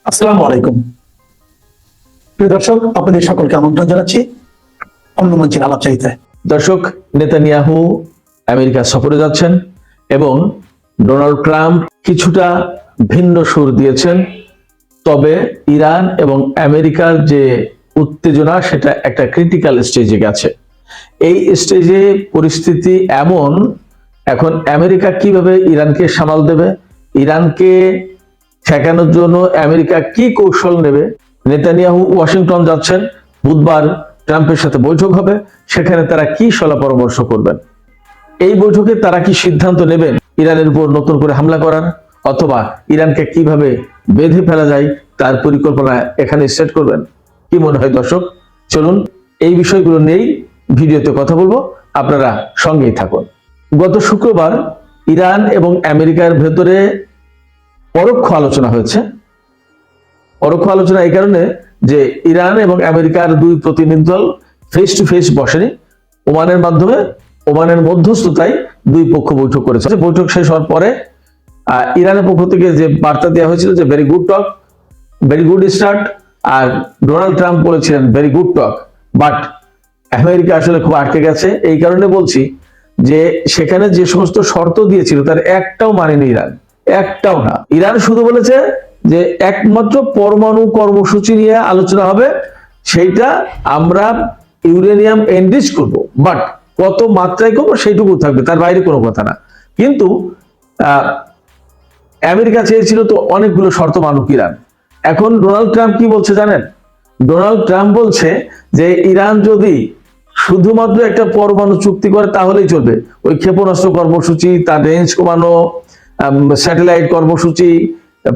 আসসালামু আলাইকুম প্রিয় দর্শক, আপনাদের সকলকে আমন্ত্রণ জানাচ্ছি অন্য মঞ্চের আলাপচারিতায়। দর্শক, নেতানিয়াহু আমেরিকা সফরে যাচ্ছেন এবং ডোনাল্ড ট্রাম্প কিছুটা ভিন্ন সুর দিয়েছেন। তবে ইরান এবং আমেরিকার যে উত্তেজনা সেটা একটা ক্রিটিক্যাল স্টেজে গেছে। এই স্টেজে পরিস্থিতি এমন, এখন আমেরিকা কিভাবে ইরানকে সামাল দেবে, ইরানকে ঠেকানোর জন্য আমেরিকা কি কৌশল নেবে। নেতানিয়াহু ওয়াশিংটন যাচ্ছেন, বুধবার ট্রাম্পের সাথে বৈঠক হবে, সেখানে তারা কি সলা পরামর্শ করবেন, এই বৈঠকে তারা কি সিদ্ধান্ত নেবেন ইরানের উপর নতুন করে হামলা করার, অথবা ইরানকে কিভাবে বেঁধে ফেলা যায় তার পরিকল্পনা এখানে সেট করবেন। কি মনে হয় দর্শক? চলুন এই বিষয়গুলো নিয়েই ভিডিওতে কথা বলবো, আপনারা সঙ্গেই থাকুন। গত শুক্রবার ইরান এবং আমেরিকার ভেতরে পরোক্ষ আলোচনা হয়েছে। পরোক্ষ আলোচনা এই কারণে যে ইরান এবং আমেরিকার দুই প্রতিনিধি দল ফেস টু ফেস বসেনি, ওমানের মাধ্যমে, ওমানের মধ্যস্থতায় দুই পক্ষ বৈঠক করেছে। বৈঠক শেষ হওয়ার পরে ইরানের পক্ষ থেকে যে বার্তা দেওয়া হয়েছিল যে ভেরি গুড টক, ভেরি গুড স্টার্ট, আর ডোনাল্ড ট্রাম্প বলেছিলেন very good talk, but America আসলে খুব আটকে গেছে। এই কারণে বলছি যে সেখানে যে সমস্ত শর্ত দিয়েছিল তার একটাও মানেনি ইরান, একটাও না। ইরান শুধু বলেছে যে একমাত্র পরমাণু কর্মসূচি নিয়ে আলোচনা হবে, সেইটা আমরা ইউরেনিয়াম এনরিচ করব, বাট কত মাত্রায় করবো সেইটুকু থাকবে, তার বাইরে কোনো কথা না। কিন্তু আমেরিকা চেয়েছিল তো অনেকগুলো শর্ত মানুক ইরান। এখন ডোনাল্ড ট্রাম্প কি বলছে জানেন? ডোনাল্ড ট্রাম্প বলছে যে ইরান যদি শুধুমাত্র একটা পরমাণু চুক্তি করে তাহলেই চলবে, ওই ক্ষেপণাস্ত্র কর্মসূচি, তার রেঞ্জ কমানো, স্যাটেলাইট কর্মসূচি,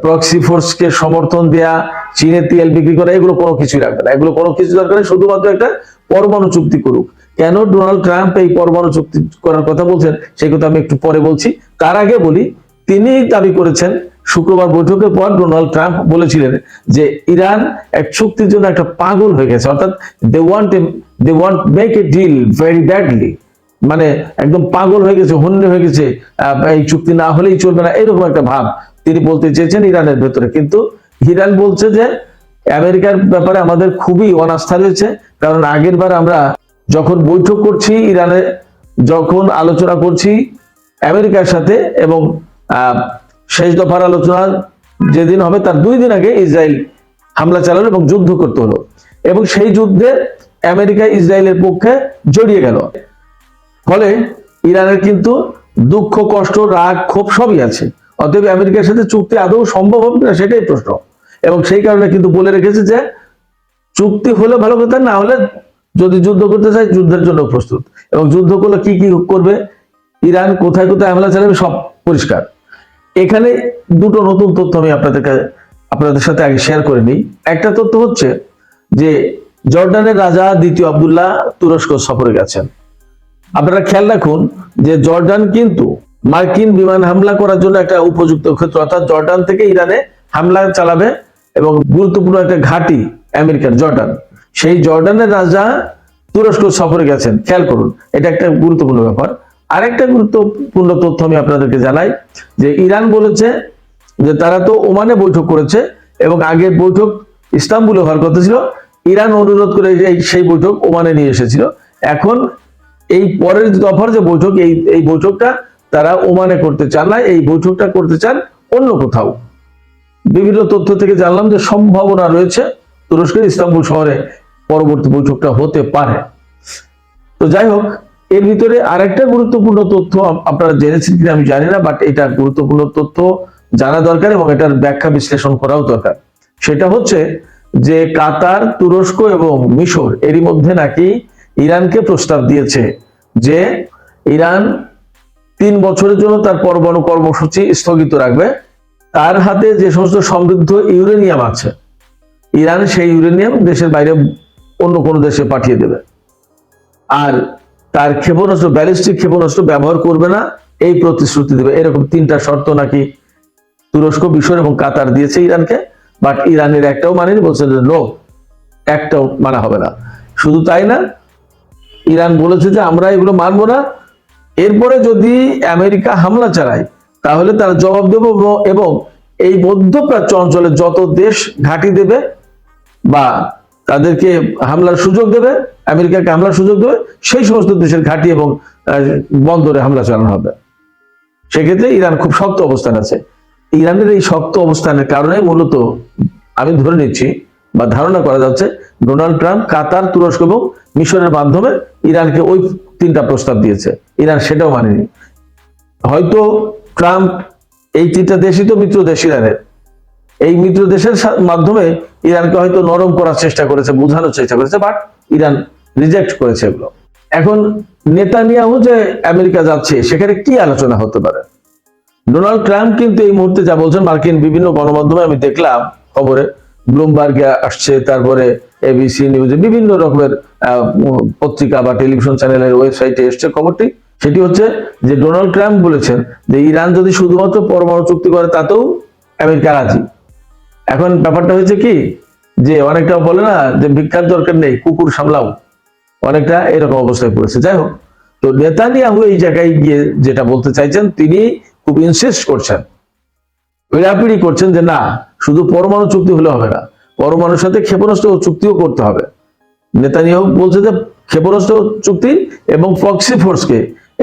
প্রক্সি ফোর্সকে সমর্থন দেয়া, চীনে তেল বিক্রি করা, এগুলো কোনো কিছুই রাখবে না। এগুলো কোনো কিছু দরকার নেই, শুধুমাত্র একটা পরমাণু চুক্তি করুক। কেন ডোনাল্ড ট্রাম্প এই পরমাণু চুক্তি করার কথা বলছেন সেই কথা আমি একটু পরে বলছি। তার আগে বলি, তিনি দাবি করেছেন শুক্রবার বৈঠকের পর ডোনাল্ড ট্রাম্প বলেছিলেন যে ইরান এক চুক্তির জন্য একটা পাগল হয়ে গেছে, অর্থাৎ they want make a deal very badly, মানে একদম পাগল হয়ে গেছে, হন্যে হয়ে গেছে, এই চুক্তি না হলেই চলবে না, এরকম একটা ভাব তিনি বলতে চেয়েছেন ইরানের ভেতরে। কিন্তু ইরান বলছে যে আমেরিকার ব্যাপারে আমাদের খুবই অনাস্থা রয়েছে, কারণ আগের বার আমরা যখন বৈঠক করছি ইরানে, যখন আলোচনা করছি আমেরিকার সাথে, এবং শেষ দফার আলোচনা যেদিন হবে তার 2 দিন আগে ইসরায়েল হামলা চালালো এবং যুদ্ধ করতে হলো, এবং সেই যুদ্ধে আমেরিকা ইসরায়েলের পক্ষে জড়িয়ে গেল। ফলে ইরানের কিন্তু দুঃখ, কষ্ট, রাগ, ক্ষোভ সবই আছে। অতএব আমেরিকার সাথে চুক্তি আদৌ সম্ভব হবে না সেটাই প্রশ্ন। এবং সেই কারণে কিন্তু বলে রেখেছে যে চুক্তি হলে ভালো কথা, না হলে যদি যুদ্ধ করতে চায় যুদ্ধের জন্য প্রস্তুত, এবং যুদ্ধ করলে কি কি করবে, ইরান কোথায় কোথায় হামলা চালাবে সব পরিষ্কার। এখানে দুটো নতুন তথ্য আমি আপনাদের সাথে আগে শেয়ার করে নিই। একটা তথ্য হচ্ছে যে জর্ডানের রাজা দ্বিতীয় আব্দুল্লাহ তুরস্ক সফরে গেছেন। আপনারা খেয়াল রাখুন যে জর্ডান কিন্তু মার্কিন বিমান হামলা করার জন্য একটা উপযুক্ত ক্ষেত্র, অর্থাৎ জর্ডান থেকে ইরানে হামলা চালাবে এবং গুরুত্বপূর্ণ একটা ঘাঁটি আমেরিকার জর্ডান। সেই জর্ডানের রাজা তুরস্ক সফরে গেছেন, খেয়াল করুন, এটা একটা গুরুত্বপূর্ণ ব্যাপার। আরেকটা গুরুত্বপূর্ণ তথ্য আমি আপনাদেরকে জানাই যে ইরান বলেছে যে তারা তো ওমানে বৈঠক করেছে এবং আগের বৈঠক ইস্তাম্বুলে হওয়ার কথা ছিল, ইরান অনুরোধ করে সেই বৈঠক ওমানে নিয়ে এসেছিল। এখন এই পরের দফার যে বৈঠক, এই বৈঠকটা তারা ওমানে করতে চান না, এই বৈঠকটা করতে চান অন্য কোথাও। বিভিন্ন তথ্য থেকে জানলাম যে সম্ভাবনা রয়েছে তুরস্কের ইস্তাম্বুল শহরে পরবর্তী বৈঠকটা হতে পারে। তো যাই হোক, এর ভিতরে আরেকটা গুরুত্বপূর্ণ তথ্য আপনারা জেনেছেন কিনা আমি জানি না, বাট এটা গুরুত্বপূর্ণ তথ্য জানা দরকার এবং এটার ব্যাখ্যা বিশ্লেষণ করাও দরকার। সেটা হচ্ছে যে কাতার, তুরস্ক এবং মিশর এরই মধ্যে নাকি ইরানকে প্রস্তাব দিয়েছে যে ইরান 3 বছরের জন্য তার পরমাণু কর্মসূচি স্থগিত রাখবে। তার হাতে যে সমস্ত সমৃদ্ধ ইউরেনিয়াম আছে, ইরান সেই ইউরেনিয়াম দেশের বাইরে অন্য কোনো দেশে পাঠিয়ে দেবে, আর তার ক্ষেপণাস্ত্র, ব্যালিস্টিক ক্ষেপণাস্ত্র ব্যবহার করবে না, এই প্রতিশ্রুতি দেবে। এরকম 3টা শর্ত নাকি তুরস্ক, মিশর এবং কাতার দিয়েছে ইরানকে, বাট ইরানের একটাও মানেনি, বলছে যে নো, একটাও মানা হবে না। শুধু তাই না, ইরান বলেছে যে আমরা এগুলো মানবো না, এরপরে যদি আমেরিকা হামলা চালায় তাহলে তারা জবাব দেব এবং এই মধ্যপ্রাচ্য অঞ্চলে যত দেশ ঘাঁটি দেবে বা তাদেরকে হামলার সুযোগ দেবে, আমেরিকাকে হামলার সুযোগ দেবে, সেই সমস্ত দেশের ঘাঁটি এবং বন্দরে হামলা চালানো হবে। সেক্ষেত্রে ইরান খুব শক্ত অবস্থান আছে। ইরানের এই শক্ত অবস্থানের কারণে মূলত আমি ধরে নিচ্ছি বা ধারণা করা যাচ্ছে ডোনাল্ড ট্রাম্প কাতার, তুরস্ক এবং মিশরের মাধ্যমে ইরানকে ওই 3টা প্রস্তাব দিয়েছে। ইরান সেটাও মানেনি। হয়তো ট্রাম্প এই 3টা দেশই তো মিত্র দেশ ইরানের, এই মিত্র দেশের মাধ্যমে ইরানকে হয়তো নরম করার চেষ্টা করেছে, বোঝানোর চেষ্টা করেছে, বাট ইরান রিজেক্ট করেছে এগুলো। এখন নেতানিয়াহু যে আমেরিকা যাচ্ছে সেখানে কি আলোচনা হতে পারে? ডোনাল্ড ট্রাম্প কিন্তু এই মুহূর্তে যা বলছেন, মার্কিন বিভিন্ন গণমাধ্যমে আমি দেখলাম খবরে, ব্লুমবার্গে আসছে, তারপরে এবিসি নিউজে, বিভিন্ন রকমের পত্রিকা বা টেলিভিশন চ্যানেলের ওয়েবসাইটে এসছে খবরটি। সেটি হচ্ছে যে ডোনাল্ড ট্রাম্প বলেছেন যে ইরান যদি শুধুমাত্র পরমাণু চুক্তি করে তাতেও আমেরিকা রাজি। এখন ব্যাপারটা হয়েছে কি, যে অনেকটা বলে না যে ভিক্ষার দরকার নেই, কুকুর সামলাও, অনেকটা এরকম অবস্থায় পড়েছে। যাই হোক, তো নেতানিয়াহু এই জায়গায় গিয়ে যেটা বলতে চাইছেন, তিনি খুব ইনসিস্ট করছেন, পিড়াপিড়ি করছেন যে না, শুধু পরমাণু চুক্তি হলে হবে না, পরমাণুর সাথে ক্ষেপণাস্ত্র চুক্তিও করতে হবে। নেতানিয়াহু বলছে যে ক্ষেপণাস্ত্র চুক্তি এবং প্রক্সি ফোর্সকে,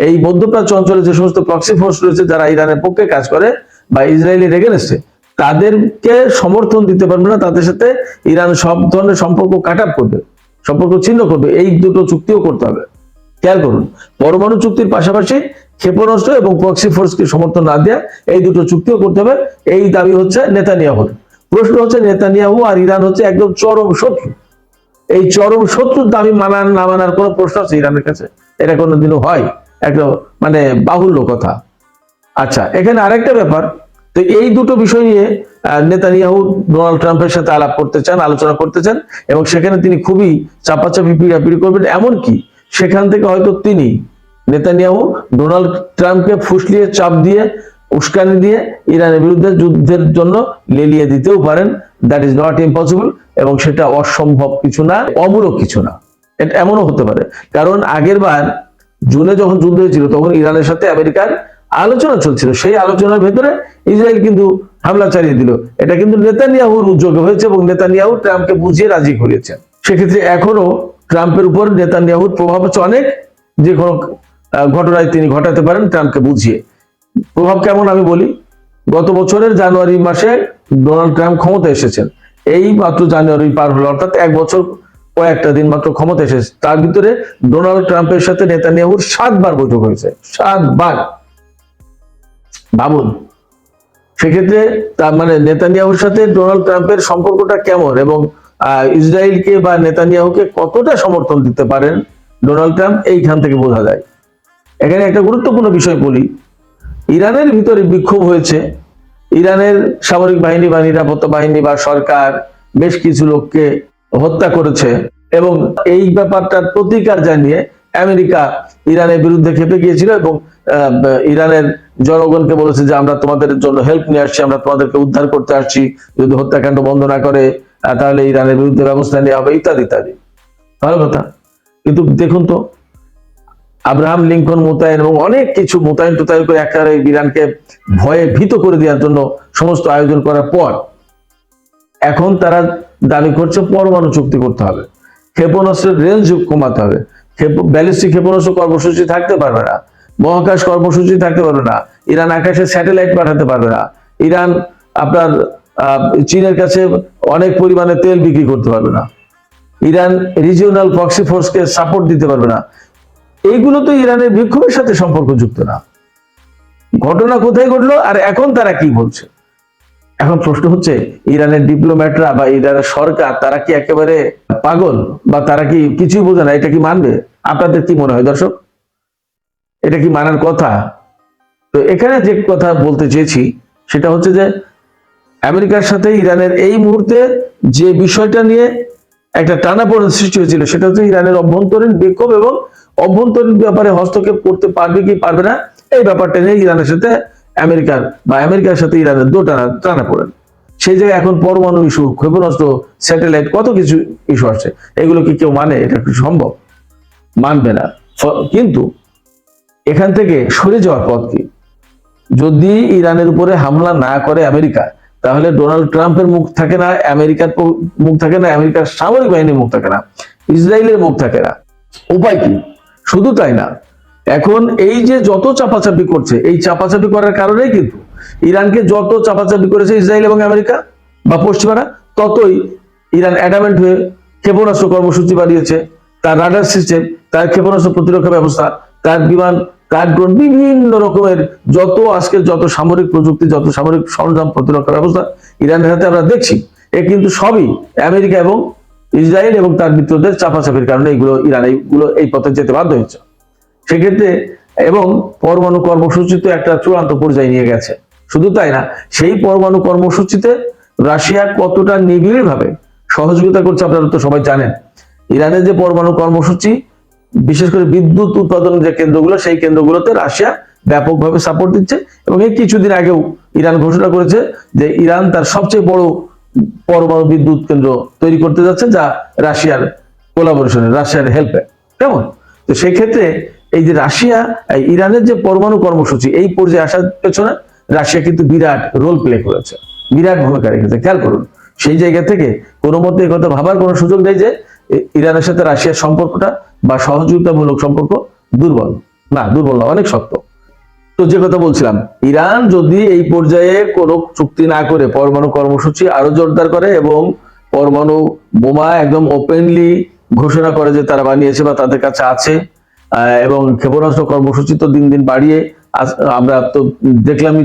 এই মধ্যপ্রাচ্য অঞ্চলে যে সমস্ত প্রক্সি ফোর্স রয়েছে যারা ইরানের পক্ষে কাজ করে বা ইসরায়েলের এগেনস্টে, তাদেরকে সমর্থন দিতে পারবে না, তাদের সাথে ইরান সব ধরনের সম্পর্ক কাট আপ করবে, সম্পর্ক ছিন্ন করবে। এই দুটো চুক্তিও করতে হবে। খেয়াল করুন, পরমাণু চুক্তির পাশাপাশি ক্ষেপণাস্ত্র এবং প্রক্সি ফোর্সকে সমর্থন না দেয়া, এই দুটো চুক্তিও করতে হবে, এই দাবি হচ্ছে নেতানিয়াহুর। প্রশ্ন হচ্ছে, নেতানিয়াহু আর ইরান হচ্ছে একদম চরম শত্রু। এই চরম শত্রুর দাবি মানার না মানার কোনো প্রশ্ন আছে ইরানের কাছে? এটা কোনোদিনও হয়? একটা মানে বাহুল্য কথা। আচ্ছা, এখানে আরেকটা ব্যাপার, তো এই দুটো বিষয় নিয়ে নেতানিয়াহু ডোনাল্ড ট্রাম্পের সাথে আলাপ করতে চান, আলোচনা করতে চান, এবং সেখানে তিনি খুবই চাপাচাপি পিড়াপিড়ি করবেন। এমনকি সেখান থেকে হয়তো তিনি নেতানিয়াহু ডোনাল্ড ট্রাম্পকে ফুসলিয়ে, চাপ দিয়ে, উস্কানি দিয়ে ইরানের বিরুদ্ধে যুদ্ধের জন্য লেলিয়ে দিতেও পারেন। দ্যাট ইজ নট ইম্পসিবল, এবং সেটা অসম্ভব কিছু না, অমূলক কিছু না। এটা এমনও হতে পারে, কারণ আগের বার জুনে যখন যুদ্ধ হয়েছিল তখন ইরানের সাথে আমেরিকার আলোচনা চলছিল, সেই আলোচনার ভেতরে ইসরায়েল কিন্তু হামলা চালিয়ে দিল। এটা কিন্তু নেতানিয়াহুর উদ্যোগে হয়েছে এবং নেতানিয়াহু ট্রাম্পকে বুঝিয়ে রাজি করিয়েছেন। সেক্ষেত্রে এখনো ট্রাম্পের উপর নেতানিয়াহুর প্রভাব হচ্ছে অনেক, যে কোনো ঘটনায় তিনি ঘটাতে পারেন ট্রাম্পকে বুঝিয়ে। প্রভাব কেমন আমি বলি, গত বছরের জানুয়ারি মাসে ডোনাল্ড ট্রাম্প ক্ষমতা এসেছেন, এই মাত্র জানুয়ারি পার হলো, অর্থাৎ 1 বছর কয়েকটা দিন মাত্র ক্ষমতা এসেছে। তার ভিতরে ডোনাল্ড ট্রাম্পের সাথে নেতানিয়াহুর 7 বার বৈঠক হয়েছে, 7 বার। ভাবুন, সেক্ষেত্রে তার মানে নেতানিয়াহুর সাথে ডোনাল্ড ট্রাম্পের সম্পর্কটা কেমন, এবং ইসরায়েলকে বা নেতানিয়াহুকে কতটা সমর্থন দিতে পারেন ডোনাল্ড ট্রাম্প, এইখান থেকে বোঝা যায়। এখানে একটা গুরুত্বপূর্ণ বিষয় বলি, ইরানের ভিতরে বিক্ষোভ হয়েছে, ইরানের সামরিক বাহিনী বা নিরাপত্তা বাহিনী বা সরকার বেশ কিছু লোককে হত্যা করেছে, এবং এই ব্যাপারটার প্রতিকার জানিয়ে আমেরিকা ইরানের বিরুদ্ধে খেপে গিয়েছিল এবং ইরানের জনগণকে বলেছে যে আমরা তোমাদের জন্য হেল্প নিয়ে আসছি, আমরা তোমাদেরকে উদ্ধার করতে আসছি, যদি হত্যাকাণ্ড বন্ধ না করে তাহলে ইরানের বিরুদ্ধে ব্যবস্থা নেওয়া হবে, ইত্যাদি ইত্যাদি। ভালো কথা, কিন্তু দেখুন তো, আব্রাহাম লিঙ্কন মোতায়েন এবং অনেক কিছু মোতায়েন করে একেবারে ইরানকে ভয়ে ভীত করে দেওয়ার জন্য সমস্ত আয়োজন করার পর এখন তারা দাবি করছে পরমাণু চুক্তি করতে হবে, ক্ষেপণাস্ত্রের রেঞ্জ কমাতে হবে, ব্যালিস্টিক ক্ষেপণাস্ত্র কর্মসূচি থাকতে পারবে না, মহাকাশ কর্মসূচি থাকতে পারবে না, ইরান আকাশে স্যাটেলাইট পাঠাতে পারবে না, ইরান আপনার চীনের কাছে অনেক পরিমাণে তেল বিক্রি করতে পারবে না, ইরান রিজিওনাল প্রক্সি ফোর্সকে সাপোর্ট দিতে পারবে না। এইগুলো তো ইরানের বিক্ষোভের সাথে সম্পর্কযুক্ত না। ঘটনা কোথায় ঘটলো আর এখন তারা কি বলছে? এখন প্রশ্ন হচ্ছে, ইরানের ডিপ্লোম্যাটরা বা ইরানের সরকার তারা কি একেবারে পাগল, বা তারা কি কিছুই বোঝে না? এটা কি মানবে? আপনাদের কি মনে হয় দর্শক, এটা কি মানার কথা? তো এখানে যে কথা বলতে চেয়েছি সেটা হচ্ছে যে আমেরিকার সাথে ইরানের এই মুহূর্তে যে বিষয়টা নিয়ে একটা টানাপোড়েন সৃষ্টি হয়েছিল সেটা হচ্ছে ইরানের অভ্যন্তরীণ বিক্ষোভ এবং অভ্যন্তরীণ ব্যাপারে হস্তক্ষেপ করতে পারবে কি পারবে না, এই ব্যাপারটা নিয়ে ইরানের সাথে আমেরিকার সাথে ইরানের টানাপোড়েন। সেই জায়গায় এখন পরমাণু ইস্যু, ক্ষেপণাস্ত্র, স্যাটেলাইট, কত কিছু ইস্যু আসছে। এগুলো কি কেউ মানে? এটা কি সম্ভব? মানবে না। কিন্তু এখান থেকে সরে যাওয়ার পথ কি? যদি ইরানের উপরে হামলা না করে আমেরিকা, তাহলে ডোনাল্ড ট্রাম্পের মুখ থাকে না, আমেরিকার মুখ থাকে না, আমেরিকার সামরিক বাহিনীর মুখ থাকে না, ইসরায়েলের মুখ থাকে না। উপায় কি? শুধু তাই না, এখন এই যে যত চাপাচাপি করছে, এই চাপাচাপি করার কারণেই কিন্তু ইরানকে যত চাপাচাপি করেছে ইসরায়েল এবং আমেরিকা বা পশ্চিমারা, ততই ইরান অ্যাডামেন্ট হয়ে ক্ষেপণাস্ত্র কর্মসূচি বাড়িয়েছে, তার রাডার সিস্টেম, তার ক্ষেপণাস্ত্র প্রতিরক্ষা ব্যবস্থা, তার বিমান, তার ড্রোন, বিভিন্ন রকমের আজকের যত সামরিক প্রযুক্তি, যত সামরিক সরঞ্জাম, প্রতিরক্ষা ব্যবস্থা ইরানের হাতে আমরা দেখছি, এ কিন্তু সবই আমেরিকা এবং ইসরায়েল এবং তার মিত্রদের চাপাচাপির কারণে এইগুলো এই পথে যেতে বাধ্য হচ্ছে। সেক্ষেত্রে এবং পরমাণু কর্মসূচি তো একটা চূড়ান্ত পর্যায়ে নিয়ে গেছে। শুধু তাই না, সেই পরমাণু কর্মসূচিতে রাশিয়া কতটা নিবিড় ভাবে সহযোগিতা করছে আপনারা তো সবাই জানেন। ইরানের যে পরমাণু কর্মসূচি, বিশেষ করে বিদ্যুৎ উৎপাদনের যে কেন্দ্রগুলো, সেই কেন্দ্রগুলোতে রাশিয়া ব্যাপকভাবে সাপোর্ট দিচ্ছে। এবং এই কিছুদিন আগেও ইরান ঘোষণা করেছে যে ইরান তার সবচেয়ে বড় পরমাণু বিদ্যুৎ কেন্দ্র তৈরি করতে যাচ্ছে, যা রাশিয়ার কোলাবোরেশনে, রাশিয়ার হেল্পে। কেমন? তো সেই ক্ষেত্রে এই যে রাশিয়া ইরানের যে পরমাণু কর্মসূচি, এই পর্যায়ে আসার পেছনে রাশিয়া কিন্তু বিরাট রোল প্লে করেছে, বিরাট ভূমিকা রেখেছে। খেয়াল করুন, সেই জায়গা থেকে কোনো মতে কথা ভাবার কোনো সুযোগ নেই যে ইরানের সাথে রাশিয়ার সম্পর্কটা বা সহযোগিতামূলক সম্পর্ক দুর্বল না, অনেক শক্ত। তো যে কথা বলছিলাম, ইরান যদি এই পর্যায়ে কোনো চুক্তি না করে পরমাণু কর্মসূচি আরো জোরদার করে এবং পরমাণু বোমা একদম ওপেনলি ঘোষণা করে যে তারা বানিয়েছে বা তাদের কাছে আছে, এবং ক্ষেপণাস্ত্র কর্মসূচি তো দিন দিন বাড়িয়ে আমরা তো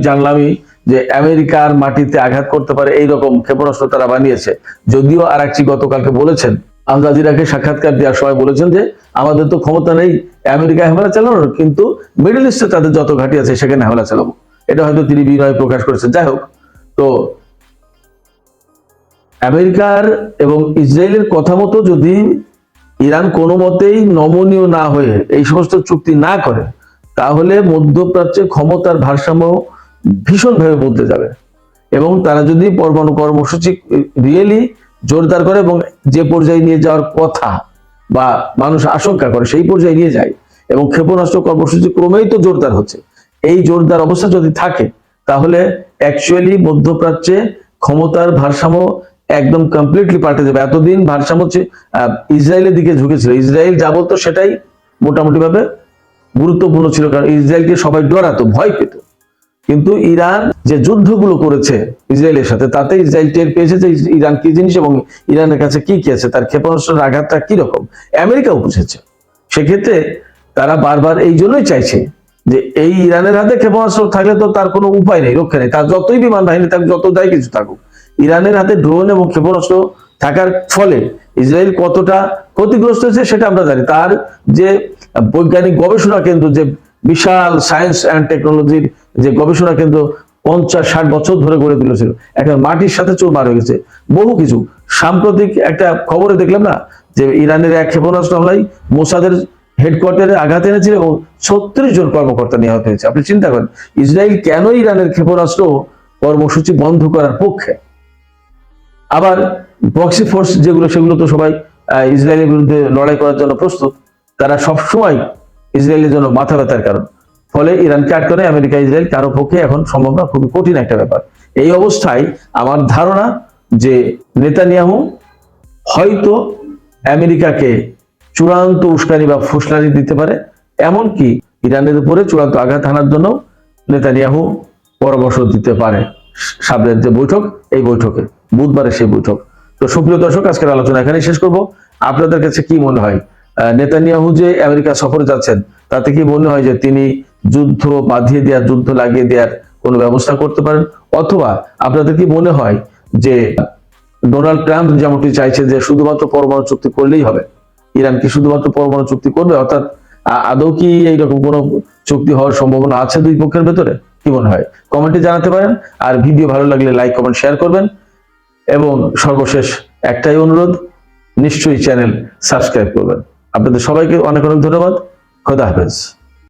জানলামই যে আমেরিকার মাটিতে আঘাত করতে পারে এইরকম ক্ষেপণাস্ত্র তারা বানিয়েছে। যদিও আরাকচি গতকালকে বলেছেন, আল জাজিরাকে সাক্ষাৎকার দেওয়ার সময় বলেছেন যে আমাদের তো ক্ষমতা নেই আমেরিকা হামলা চালানোর, কিন্তু মিডল ইস্টে তাদের যত ঘাঁটি আছে সেখানে হামলা চালাবো। এটা হয়তো তিনি বিনয় প্রকাশ করেছেন। যাই হোক, তো আমেরিকার এবং ইসরায়েলের কথা মতো যদি ইরান কোনো মতেই নমনীয় না হয়ে এই সমস্ত চুক্তি না করে, তাহলে মধ্যপ্রাচ্যে ক্ষমতার ভারসাম্য ভীষণভাবে বদলে যাবে। এবং তারা যদি পরমাণু কর্মসূচি রিয়েলি জোরদার করে এবং যে পর্যায়ে নিয়ে যাওয়ার কথা বা মানুষ আশঙ্কা করে সেই পর্যায়ে নিয়ে যায়, এবং ক্ষেপণাস্ত্র কর্মসূচি ক্রমেই তো জোরদার হচ্ছে, এই জোরদার অবস্থা যদি থাকে, তাহলে অ্যাকচুয়ালি মধ্যপ্রাচ্যে ক্ষমতার ভারসাম্য একদম কমপ্লিটলি পাল্টে যাবে। এতদিন ভারসাম্য ইসরায়েলের দিকে ঝুঁকেছিল, ইসরায়েল যা বলতো সেটাই মোটামুটি ভাবে গুরুত্বপূর্ণ ছিল, কারণ ইসরায়েলকে সবাই ডরাতো, ভয় পেত। কিন্তু ইরান যে যুদ্ধগুলো করেছে ইসরায়েলের সাথে, তাতে ইসরায়েল টের পেয়েছে যে ইরান কি জিনিস এবং ইরানের কাছে কি কি আছে, তার ক্ষেপণাস্ত্রের আঘাতটা কি রকম, আমেরিকাও বুঝেছে। সেক্ষেত্রে তারা বারবার এই জন্যই চাইছে যে এই ইরানের হাতে ক্ষেপণাস্ত্র থাকলে তো তার কোনো উপায় নেই, রক্ষা নেই, তার যতই বিমান বাহিনী থাকুক, যত যাই কিছু থাকুক, ইরানের হাতে ড্রোন এবং ক্ষেপণাস্ত্র থাকার ফলে ইসরায়েল কতটা ক্ষতিগ্রস্ত হয়েছে সেটা আমরা জানি। তার যে বৈজ্ঞানিক গবেষণা কেন্দ্র, যে বিশাল সায়েন্স অ্যান্ড টেকনোলজির যে গবেষণা কেন্দ্র 50-60 বছর ধরে গড়ে তুলেছিল, এখন মাটির সাথে চুরমার হয়ে গেছে। বহু কিছু সাম্প্রতিক একটা খবরে দেখলাম না যে ইরানের এক ক্ষেপণাস্ত্র হামলায় মোসাদের হেডকোয়ার্টারে আঘাত এনেছিল এবং 36 জন কর্মকর্তা নিহত হয়েছে। আপনি চিন্তা করেন, ইসরায়েল কেন ইরানের ক্ষেপণাস্ত্র কর্মসূচি বন্ধ করার পক্ষে। আবার প্রক্সি ফোর্স যেগুলো, সেগুলো তো সবাই ইসরায়েলের বিরুদ্ধে লড়াই করার জন্য প্রস্তুত, তারা সবসময় ইসরায়েলের জন্য মাথা ব্যথার কারণ। ফলে ইরানকে আটকানো আমেরিকা ইসরায়েল কারো পক্ষে এখন সম্ভব না, খুবই কঠিন একটা ব্যাপার। এই অবস্থায় আমার ধারণা যে নেতানিয়াহু হয়তো আমেরিকাকে চূড়ান্ত উস্কানি বা ফুসলানি দিতে পারে, এমনকি ইরানের উপরে চূড়ান্ত আঘাত হানার জন্য নেতানিয়াহু পরামর্শ দিতে পারে। সামনের যে বৈঠক, এই বৈঠকে বুধবারে সেই বৈঠক। তো সুপ্রিয় দর্শক, আজকের আলোচনা এখানে শেষ করব। আপনাদের কাছে কি মনে হয়, নেতানিয়াহু যে আমেরিকা সফরে যাচ্ছেন, তাতে কি মনে হয় যে তিনি যুদ্ধ বাঁধিয়ে দেওয়ার, যুদ্ধ লাগিয়ে দেওয়ার কোনো ব্যবস্থা করতে পারেন? অথবা আপনাদের কি মনে হয় যে ডোনাল্ড ট্রাম্প যেমনটি চাইছে যে শুধুমাত্র পরমাণু চুক্তি করলেই হবে, ইরান কি শুধুমাত্র পরমাণু চুক্তি করবে? অর্থাৎ আদৌ কি এইরকম কোনো চুক্তি হওয়ার সম্ভাবনা আছে দুই পক্ষের ভেতরে? কি মনে হয় কমেন্টে জানাতে পারেন। আর ভিডিও ভালো লাগলে লাইক, কমেন্ট, শেয়ার করবেন। এবং সর্বশেষ একটাই অনুরোধ, নিশ্চয়ই চ্যানেল সাবস্ক্রাইব করবেন। আপনাদের সবাইকে অনেক অনেক ধন্যবাদ। খোদা হাফেজ।